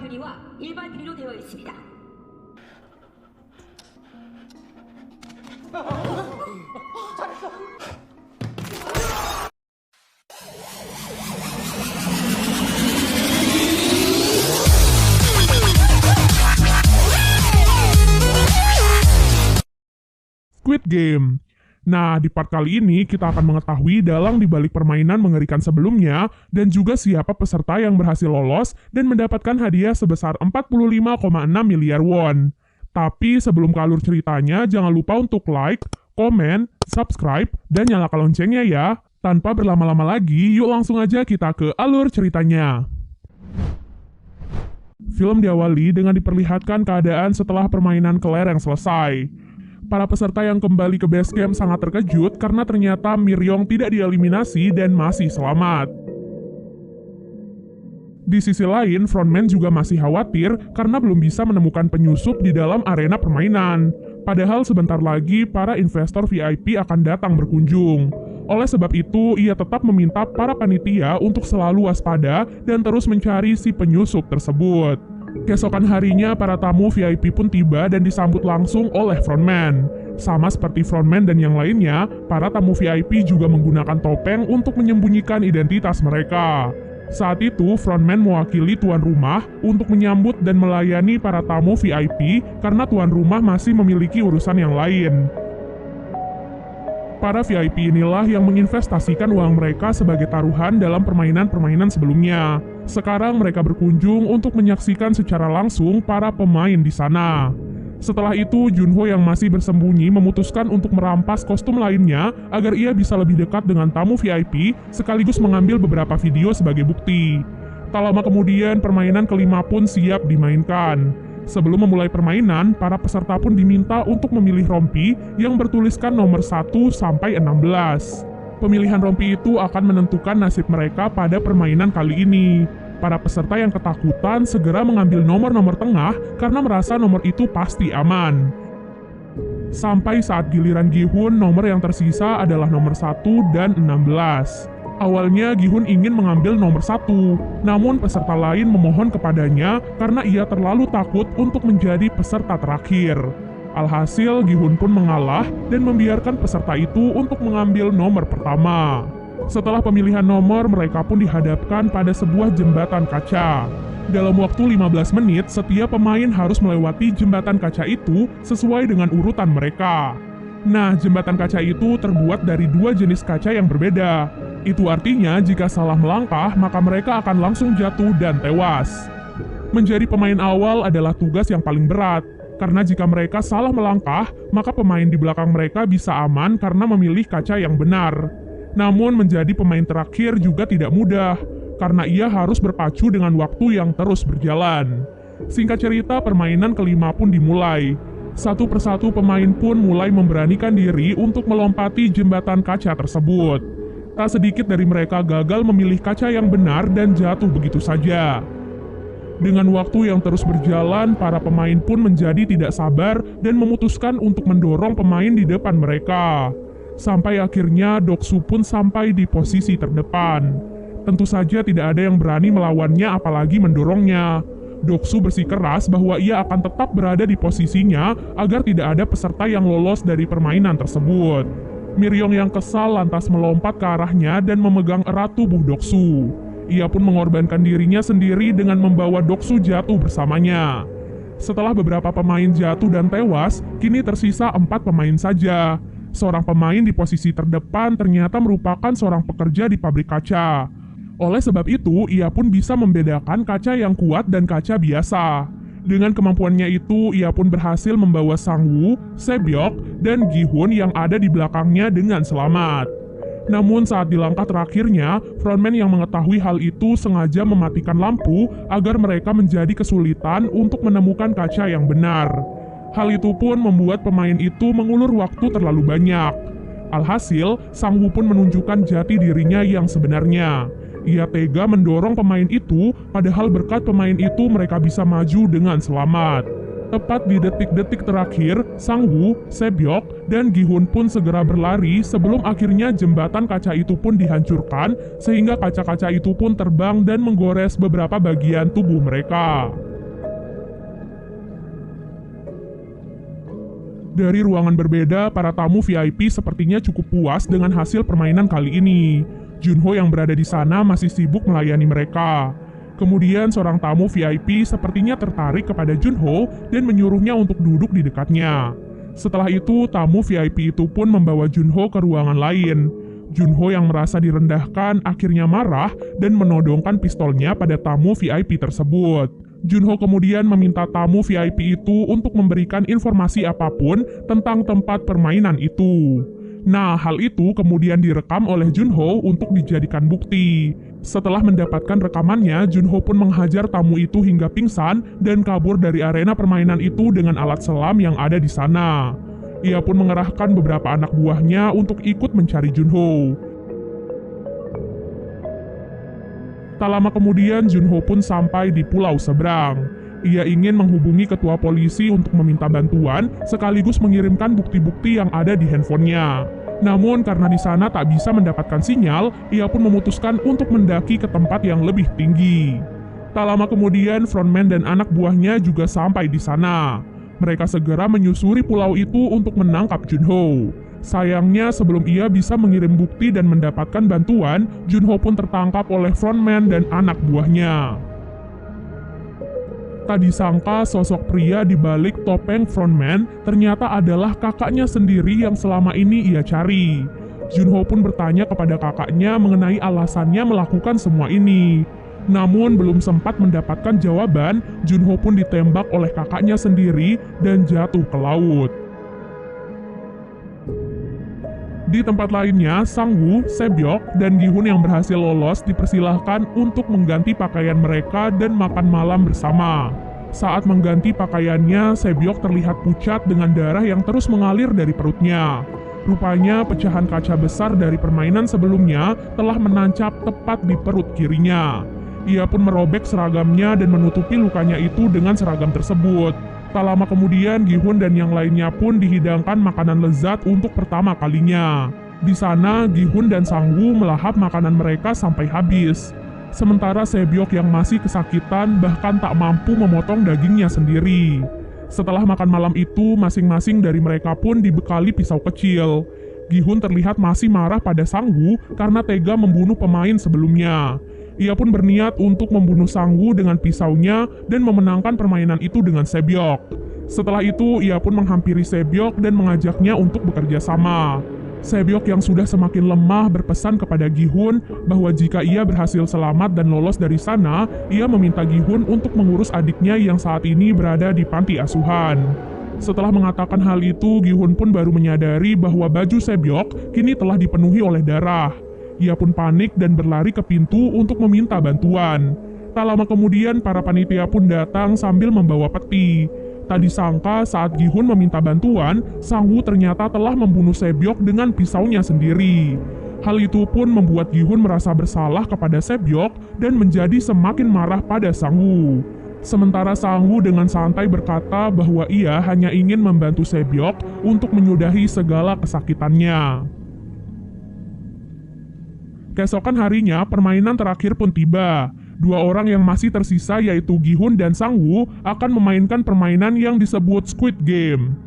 그리와 일반 그리로 되어 있습니다. Squid Game. Nah, di part kali ini kita akan mengetahui dalang di balik permainan mengerikan sebelumnya dan juga siapa peserta yang berhasil lolos dan mendapatkan hadiah sebesar 45,6 miliar won. Tapi sebelum ke alur ceritanya, jangan lupa untuk like, komen, subscribe, dan nyalakan loncengnya ya. Tanpa berlama-lama lagi, yuk langsung aja kita ke alur ceritanya. Film diawali dengan diperlihatkan keadaan setelah permainan kelereng selesai. Para peserta yang kembali ke base camp sangat terkejut karena ternyata Miryong tidak dieliminasi dan masih selamat. Di sisi lain, frontman juga masih khawatir karena belum bisa menemukan penyusup di dalam arena permainan. Padahal sebentar lagi para investor VIP akan datang berkunjung. Oleh sebab itu, ia tetap meminta para panitia untuk selalu waspada dan terus mencari si penyusup tersebut. Keesokan harinya, para tamu VIP pun tiba dan disambut langsung oleh frontman. Sama seperti frontman dan yang lainnya, para tamu VIP juga menggunakan topeng untuk menyembunyikan identitas mereka. Saat itu, frontman mewakili tuan rumah untuk menyambut dan melayani para tamu VIP karena tuan rumah masih memiliki urusan yang lain. Para VIP inilah yang menginvestasikan uang mereka sebagai taruhan dalam permainan-permainan sebelumnya. Sekarang mereka berkunjung untuk menyaksikan secara langsung para pemain di sana. Setelah itu, Junho yang masih bersembunyi memutuskan untuk merampas kostum lainnya agar ia bisa lebih dekat dengan tamu VIP sekaligus mengambil beberapa video sebagai bukti. Tak lama kemudian, permainan kelima pun siap dimainkan. Sebelum memulai permainan, para peserta pun diminta untuk memilih rompi yang bertuliskan nomor 1 sampai 16. Pemilihan rompi itu akan menentukan nasib mereka pada permainan kali ini. Para peserta yang ketakutan segera mengambil nomor-nomor tengah karena merasa nomor itu pasti aman. Sampai saat giliran Gi-hun, nomor yang tersisa adalah nomor 1 dan 16. Awalnya Gi-hun ingin mengambil nomor 1, namun peserta lain memohon kepadanya karena ia terlalu takut untuk menjadi peserta terakhir. Alhasil Gi-hun pun mengalah dan membiarkan peserta itu untuk mengambil nomor pertama. Setelah pemilihan nomor, mereka pun dihadapkan pada sebuah jembatan kaca. Dalam waktu 15 menit, setiap pemain harus melewati jembatan kaca itu sesuai dengan urutan mereka. Nah, jembatan kaca itu terbuat dari dua jenis kaca yang berbeda. Itu artinya jika salah melangkah, maka mereka akan langsung jatuh dan tewas. Menjadi pemain awal adalah tugas yang paling berat, karena jika mereka salah melangkah, maka pemain di belakang mereka bisa aman karena memilih kaca yang benar. Namun menjadi pemain terakhir juga tidak mudah, karena ia harus berpacu dengan waktu yang terus berjalan. Singkat cerita, permainan kelima pun dimulai. Satu persatu pemain pun mulai memberanikan diri untuk melompati jembatan kaca tersebut. Tak sedikit dari mereka gagal memilih kaca yang benar dan jatuh begitu saja. Dengan waktu yang terus berjalan, para pemain pun menjadi tidak sabar dan memutuskan untuk mendorong pemain di depan mereka. Sampai akhirnya Doksu pun sampai di posisi terdepan. Tentu saja tidak ada yang berani melawannya apalagi mendorongnya. Doksu bersikeras bahwa ia akan tetap berada di posisinya agar tidak ada peserta yang lolos dari permainan tersebut. Miryong yang kesal lantas melompat ke arahnya dan memegang erat tubuh Doksu. Ia pun mengorbankan dirinya sendiri dengan membawa Doksu jatuh bersamanya. Setelah beberapa pemain jatuh dan tewas, kini tersisa 4 pemain saja. Seorang pemain di posisi terdepan ternyata merupakan seorang pekerja di pabrik kaca. Oleh sebab itu, ia pun bisa membedakan kaca yang kuat dan kaca biasa. Dengan kemampuannya itu, ia pun berhasil membawa Sang-woo, Sebyok, dan Gi-hun yang ada di belakangnya dengan selamat. Namun saat di langkah terakhirnya, frontman yang mengetahui hal itu sengaja mematikan lampu agar mereka menjadi kesulitan untuk menemukan kaca yang benar. Hal itu pun membuat pemain itu mengulur waktu terlalu banyak. Alhasil, Sang-woo pun menunjukkan jati dirinya yang sebenarnya. Ia tega mendorong pemain itu, padahal berkat pemain itu mereka bisa maju dengan selamat. Tepat di detik-detik terakhir, Sang-woo, Sebyok, dan Gi-hun pun segera berlari sebelum akhirnya jembatan kaca itu pun dihancurkan sehingga kaca-kaca itu pun terbang dan menggores beberapa bagian tubuh mereka. Dari ruangan berbeda, para tamu VIP sepertinya cukup puas dengan hasil permainan kali ini. Junho yang berada di sana masih sibuk melayani mereka. Kemudian seorang tamu VIP sepertinya tertarik kepada Junho dan menyuruhnya untuk duduk di dekatnya. Setelah itu, tamu VIP itu pun membawa Junho ke ruangan lain. Junho yang merasa direndahkan akhirnya marah dan menodongkan pistolnya pada tamu VIP tersebut. Junho kemudian meminta tamu VIP itu untuk memberikan informasi apapun tentang tempat permainan itu. Nah, hal itu kemudian direkam oleh Junho untuk dijadikan bukti. Setelah mendapatkan rekamannya, Junho pun menghajar tamu itu hingga pingsan dan kabur dari arena permainan itu dengan alat selam yang ada di sana. Ia pun mengerahkan beberapa anak buahnya untuk ikut mencari Junho. Tak lama kemudian, Junho pun sampai di pulau seberang. Ia ingin menghubungi ketua polisi untuk meminta bantuan, sekaligus mengirimkan bukti-bukti yang ada di handphonenya. Namun karena di sana tak bisa mendapatkan sinyal, ia pun memutuskan untuk mendaki ke tempat yang lebih tinggi. Tak lama kemudian, frontman dan anak buahnya juga sampai di sana. Mereka segera menyusuri pulau itu untuk menangkap Junho. Sayangnya sebelum ia bisa mengirim bukti dan mendapatkan bantuan, Junho pun tertangkap oleh frontman dan anak buahnya. Tak disangka sosok pria di balik topeng frontman ternyata adalah kakaknya sendiri yang selama ini ia cari. Junho pun bertanya kepada kakaknya mengenai alasannya melakukan semua ini. Namun belum sempat mendapatkan jawaban, Junho pun ditembak oleh kakaknya sendiri dan jatuh ke laut. Di tempat lainnya, Sang-woo, Se-byok, dan Gi-hun yang berhasil lolos dipersilahkan untuk mengganti pakaian mereka dan makan malam bersama. Saat mengganti pakaiannya, Se-byok terlihat pucat dengan darah yang terus mengalir dari perutnya. Rupanya pecahan kaca besar dari permainan sebelumnya telah menancap tepat di perut kirinya. Ia pun merobek seragamnya dan menutupi lukanya itu dengan seragam tersebut. Tak lama kemudian, Gi-hun dan yang lainnya pun dihidangkan makanan lezat untuk pertama kalinya. Di sana, Gi-hun dan Sang-woo melahap makanan mereka sampai habis. Sementara Se-byok yang masih kesakitan bahkan tak mampu memotong dagingnya sendiri. Setelah makan malam itu, masing-masing dari mereka pun dibekali pisau kecil. Gi-hun terlihat masih marah pada Sang-woo karena tega membunuh pemain sebelumnya. Ia pun berniat untuk membunuh Sang-woo dengan pisaunya dan memenangkan permainan itu dengan Se-byok. Setelah itu, ia pun menghampiri Se-byok dan mengajaknya untuk bekerja sama. Se-byok yang sudah semakin lemah berpesan kepada Gi-hun bahwa jika ia berhasil selamat dan lolos dari sana, ia meminta Gi-hun untuk mengurus adiknya yang saat ini berada di panti asuhan. Setelah mengatakan hal itu, Gi-hun pun baru menyadari bahwa baju Se-byok kini telah dipenuhi oleh darah. Ia pun panik dan berlari ke pintu untuk meminta bantuan. Tak lama kemudian, para panitia pun datang sambil membawa peti. Tak disangka saat Gi-hun meminta bantuan, Sang-woo ternyata telah membunuh Se-byok dengan pisaunya sendiri. Hal itu pun membuat Gi-hun merasa bersalah kepada Se-byok dan menjadi semakin marah pada Sang-woo. Sementara Sang-woo dengan santai berkata bahwa ia hanya ingin membantu Se-byok untuk menyudahi segala kesakitannya. Keesokan harinya, permainan terakhir pun tiba. Dua orang yang masih tersisa yaitu Gi-hun dan Sang-woo akan memainkan permainan yang disebut Squid Game.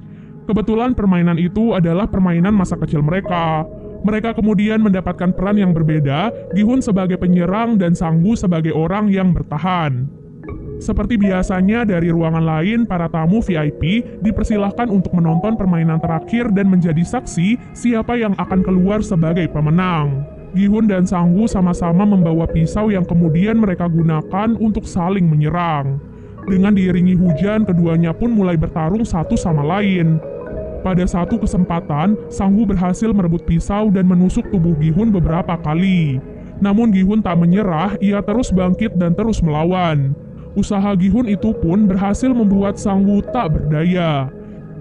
Kebetulan permainan itu adalah permainan masa kecil mereka. Mereka kemudian mendapatkan peran yang berbeda, Gi-hun sebagai penyerang dan Sang-woo sebagai orang yang bertahan. Seperti biasanya dari ruangan lain, para tamu VIP dipersilahkan untuk menonton permainan terakhir dan menjadi saksi siapa yang akan keluar sebagai pemenang. Gi-hun dan Sang-woo sama-sama membawa pisau yang kemudian mereka gunakan untuk saling menyerang. Dengan diiringi hujan, keduanya pun mulai bertarung satu sama lain. Pada satu kesempatan, Sang-woo berhasil merebut pisau dan menusuk tubuh Gi-hun beberapa kali. Namun Gi-hun tak menyerah, ia terus bangkit dan terus melawan. Usaha Gi-hun itu pun berhasil membuat Sang-woo tak berdaya.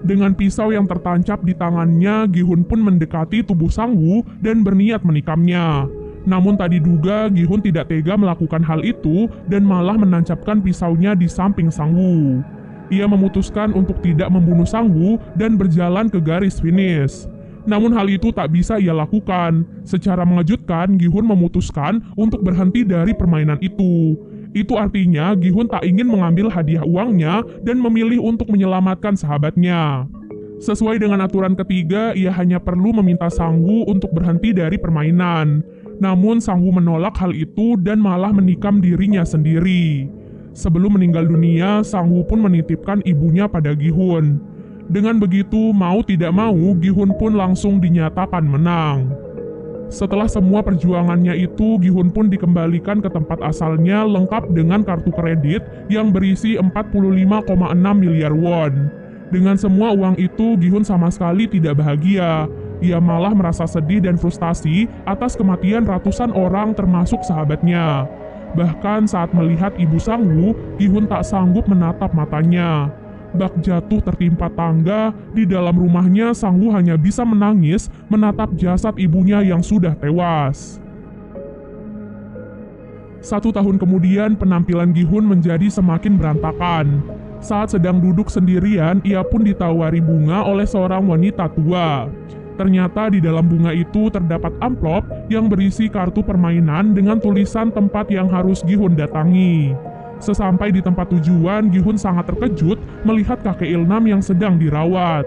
Dengan pisau yang tertancap di tangannya, Gi-hun pun mendekati tubuh Sang-woo dan berniat menikamnya. Namun tak diduga, Gi-hun tidak tega melakukan hal itu dan malah menancapkan pisaunya di samping Sang-woo. Ia memutuskan untuk tidak membunuh Sang-woo dan berjalan ke garis finish. Namun hal itu tak bisa ia lakukan. Secara mengejutkan, Gi-hun memutuskan untuk berhenti dari permainan itu. Itu artinya Gi-hun tak ingin mengambil hadiah uangnya dan memilih untuk menyelamatkan sahabatnya. Sesuai dengan aturan ketiga, ia hanya perlu meminta Sang-woo untuk berhenti dari permainan. Namun Sang-woo menolak hal itu dan malah menikam dirinya sendiri. Sebelum meninggal dunia, Sang-woo pun menitipkan ibunya pada Gi-hun. Dengan begitu, mau tidak mau, Gi-hun pun langsung dinyatakan menang. Setelah semua perjuangannya itu, Gi-hun pun dikembalikan ke tempat asalnya lengkap dengan kartu kredit yang berisi 45,6 miliar won. Dengan semua uang itu, Gi-hun sama sekali tidak bahagia. Ia malah merasa sedih dan frustasi atas kematian ratusan orang termasuk sahabatnya. Bahkan saat melihat ibu Sang-woo, Gi-hun tak sanggup menatap matanya. Bak jatuh tertimpa tangga, di dalam rumahnya Sang-woo hanya bisa menangis menatap jasad ibunya yang sudah tewas. 1 tahun kemudian, penampilan Gi-hun menjadi semakin berantakan. Saat sedang duduk sendirian, ia pun ditawari bunga oleh seorang wanita tua. Ternyata di dalam bunga itu terdapat amplop yang berisi kartu permainan dengan tulisan tempat yang harus Gi-hun datangi. Sesampai di tempat tujuan, Gi-hun sangat terkejut melihat kakek Ilnam yang sedang dirawat.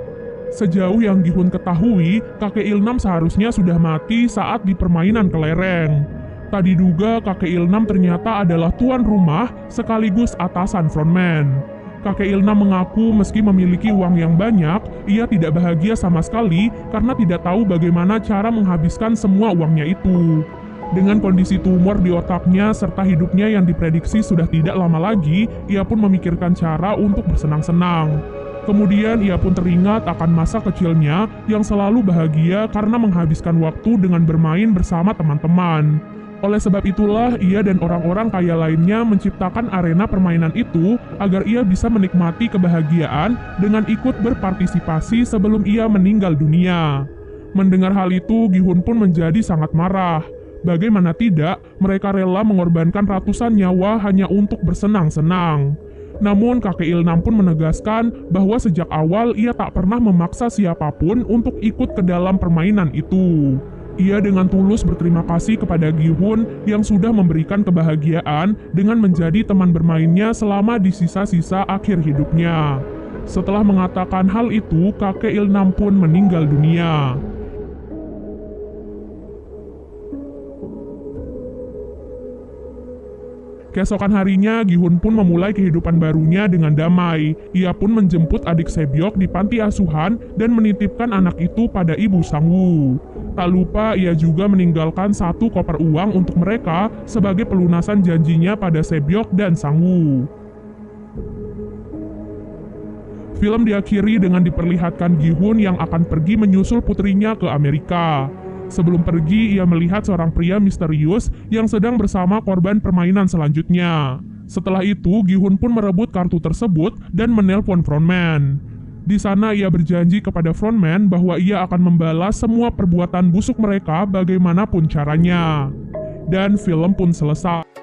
Sejauh yang Gi-hun ketahui, kakek Ilnam seharusnya sudah mati saat di permainan kelereng. Tak diduga kakek Ilnam ternyata adalah tuan rumah sekaligus atasan frontman. Kakek Ilnam mengaku meski memiliki uang yang banyak, ia tidak bahagia sama sekali karena tidak tahu bagaimana cara menghabiskan semua uangnya itu. Dengan kondisi tumor di otaknya serta hidupnya yang diprediksi sudah tidak lama lagi, ia pun memikirkan cara untuk bersenang-senang. Kemudian ia pun teringat akan masa kecilnya yang selalu bahagia karena menghabiskan waktu dengan bermain bersama teman-teman. Oleh sebab itulah, ia dan orang-orang kaya lainnya menciptakan arena permainan itu agar ia bisa menikmati kebahagiaan dengan ikut berpartisipasi sebelum ia meninggal dunia. Mendengar hal itu, Gi-hun pun menjadi sangat marah. Bagaimana tidak, mereka rela mengorbankan ratusan nyawa hanya untuk bersenang-senang. Namun kakek Ilnam pun menegaskan bahwa sejak awal ia tak pernah memaksa siapapun untuk ikut ke dalam permainan itu. Ia dengan tulus berterima kasih kepada Gi-hun yang sudah memberikan kebahagiaan dengan menjadi teman bermainnya selama di sisa-sisa akhir hidupnya. Setelah mengatakan hal itu, kakek Ilnam pun meninggal dunia. Keesokan harinya, Gi-hun pun memulai kehidupan barunya dengan damai. Ia pun menjemput adik Sebyok di panti asuhan dan menitipkan anak itu pada ibu Sang-woo. Tak lupa, ia juga meninggalkan 1 koper uang untuk mereka sebagai pelunasan janjinya pada Sebyok dan Sang-woo. Film diakhiri dengan diperlihatkan Gi-hun yang akan pergi menyusul putrinya ke Amerika. Sebelum pergi, ia melihat seorang pria misterius yang sedang bersama korban permainan selanjutnya. Setelah itu, Gi-hun pun merebut kartu tersebut dan menelpon frontman. Di sana ia berjanji kepada frontman bahwa ia akan membalas semua perbuatan busuk mereka bagaimanapun caranya. Dan film pun selesai.